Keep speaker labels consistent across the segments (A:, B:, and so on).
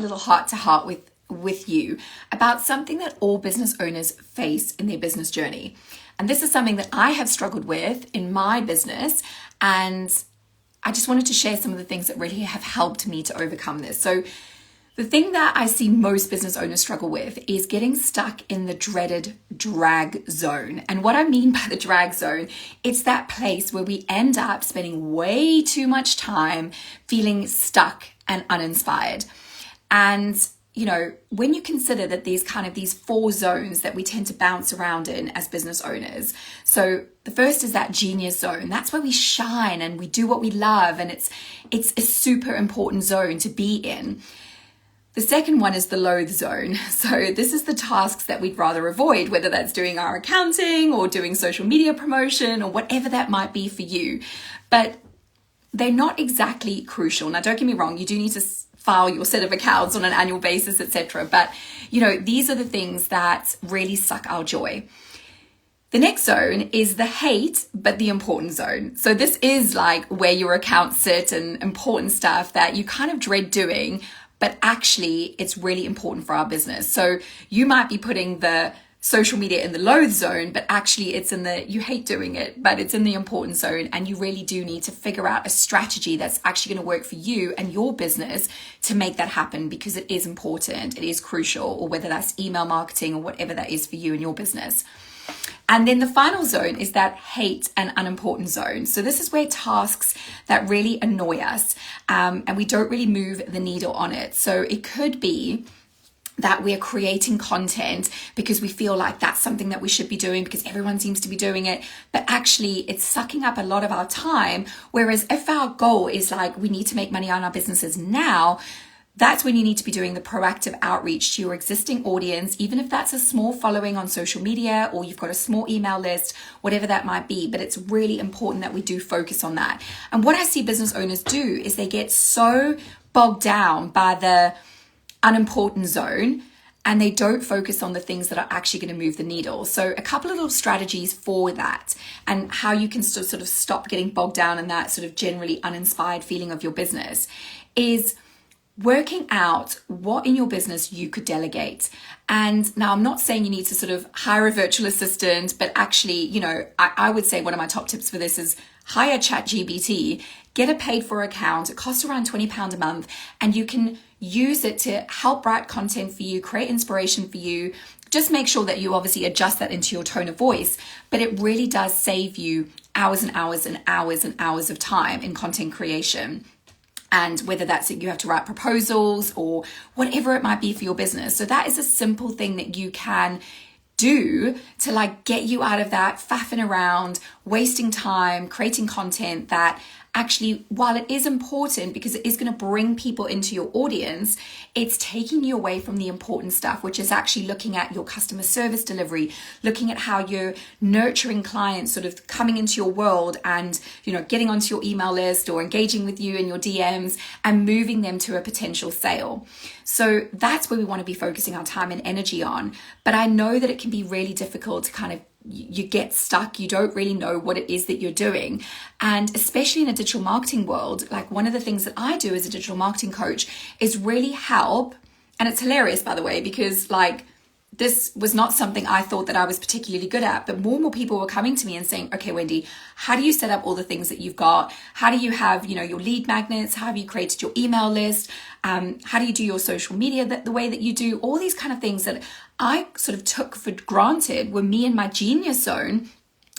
A: little heart to heart with you about something that all business owners face in their business journey. And this is something that I have struggled with in my business, and I just wanted to share some of the things that really have helped me to overcome this. So the thing that I see most business owners struggle with is getting stuck in the dreaded drag zone. And what I mean by the drag zone, it's that place where we end up spending way too much time feeling stuck and uninspired. And you know, when you consider that these four zones that we tend to bounce around in as business owners. So the first is that genius zone. That's where we shine and we do what we love. And it's a super important zone to be in. The second one is the loathe zone. So this is the tasks that we'd rather avoid, whether that's doing our accounting or doing social media promotion or whatever that might be for you. But they're not exactly crucial. Now, don't get me wrong, you do need to file your set of accounts on an annual basis, etc. But, you know, these are the things that really suck our joy. The next zone is the hate, but the important zone. So this is like where your accounts sit and important stuff that you kind of dread doing, but actually it's really important for our business. So you might be putting the social media in the loathe zone, but actually it's in the, you hate doing it, but it's in the important zone. And you really do need to figure out a strategy that's actually going to work for you and your business to make that happen, because it is important, it is crucial, or whether that's email marketing or whatever that is for you and your business. And then the final zone is that hate and unimportant zone. So this is where tasks that really annoy us and we don't really move the needle on it. So it could be that we're creating content because we feel like that's something that we should be doing because everyone seems to be doing it, but actually it's sucking up a lot of our time. Whereas if our goal is like, we need to make money on our businesses now, that's when you need to be doing the proactive outreach to your existing audience, even if that's a small following on social media or you've got a small email list, whatever that might be. But it's really important that we do focus on that. And what I see business owners do is they get so bogged down by the unimportant zone and they don't focus on the things that are actually going to move the needle. So a couple of little strategies for that and how you can sort of stop getting bogged down in that sort of generally uninspired feeling of your business is working out what in your business you could delegate. And now I'm not saying you need to sort of hire a virtual assistant, but actually, you know, I would say one of my top tips for this is hire ChatGPT, get a paid for account. It costs around £20 a month and you can use it to help write content for you, create inspiration for you. Just make sure that you obviously adjust that into your tone of voice, but it really does save you hours and hours and hours and hours of time in content creation. And whether that's you have to write proposals or whatever it might be for your business. So that is a simple thing that you can do to like get you out of that faffing around, wasting time, creating content that actually, while it is important because it is going to bring people into your audience, it's taking you away from the important stuff, which is actually looking at your customer service delivery, looking at how you're nurturing clients, sort of coming into your world and, you know, getting onto your email list or engaging with you in your DMs and moving them to a potential sale. So that's where we want to be focusing our time and energy on. But I know that it can be really difficult to kind of you get stuck, you don't really know what it is that you're doing. And especially in a digital marketing world, like one of the things that I do as a digital marketing coach is really help. And it's hilarious, by the way, because like this was not something I thought that I was particularly good at, but more and more people were coming to me and saying, okay, Wendy, how do you set up all the things that you've got? How do you have, you know, your lead magnets? How have you created your email list? How do you do your social media the way that you do? All these kind of things that I sort of took for granted were me in my genius zone,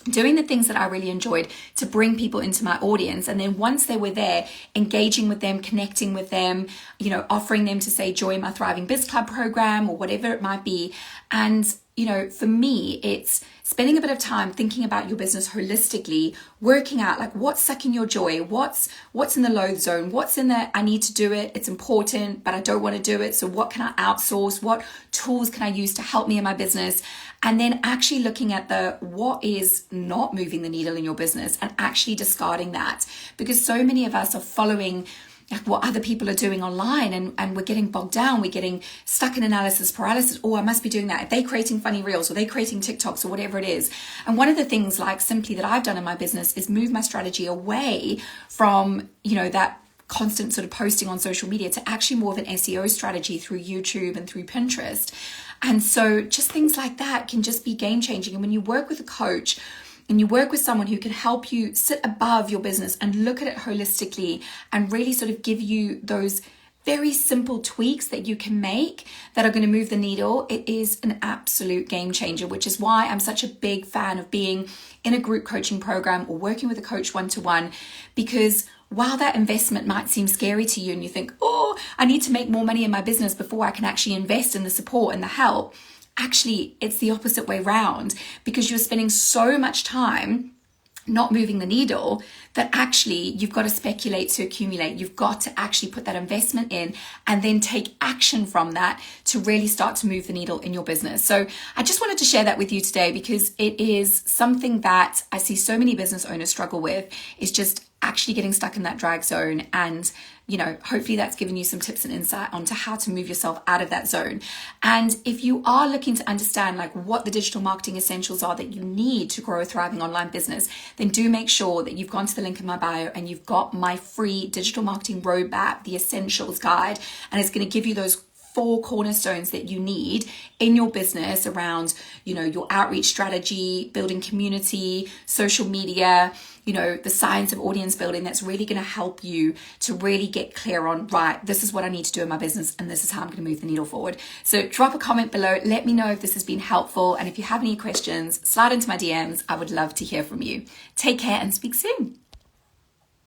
A: doing the things that I really enjoyed to bring people into my audience. And then once they were there, engaging with them, connecting with them, you know, offering them to say, join my Thriving Biz Club program or whatever it might be. And, you know, for me, it's spending a bit of time thinking about your business holistically, working out like what's sucking your joy, what's in the loathe zone, what's in the I need to do it, it's important, but I don't want to do it. So what can I outsource? What tools can I use to help me in my business? And then actually looking at the what is not moving the needle in your business and actually discarding that, because so many of us are following like what other people are doing online and we're getting bogged down, we're getting stuck in analysis paralysis. Oh, I must be doing that. Are they creating funny reels? Or are they creating TikToks or whatever it is? And one of the things like simply that I've done in my business is move my strategy away from, you know, that constant sort of posting on social media to actually more of an SEO strategy through YouTube and through Pinterest. And so just things like that can just be game changing. And when you work with a coach and you work with someone who can help you sit above your business and look at it holistically and really sort of give you those very simple tweaks that you can make that are going to move the needle, it is an absolute game changer, which is why I'm such a big fan of being in a group coaching program or working with a coach one-to-one, because while that investment might seem scary to you and you think, oh, I need to make more money in my business before I can actually invest in the support and the help, actually, it's the opposite way round, because you're spending so much time not moving the needle that actually you've got to speculate to accumulate. You've got to actually put that investment in and then take action from that to really start to move the needle in your business. So I just wanted to share that with you today, because it is something that I see so many business owners struggle with, is just actually getting stuck in that drag zone. And hopefully that's given you some tips and insight onto how to move yourself out of that zone. And if you are looking to understand like what the digital marketing essentials are that you need to grow a thriving online business, then do make sure that you've gone to the link in my bio and you've got my free digital marketing roadmap, the essentials guide, and it's going to give you those 4 cornerstones that you need in your business around, your outreach strategy, building community, social media, the science of audience building. That's really going to help you to really get clear on, right, this is what I need to do in my business and this is how I'm going to move the needle forward. So drop a comment below. Let me know if this has been helpful. And if you have any questions, slide into my DMs. I would love to hear from you. Take care and speak soon.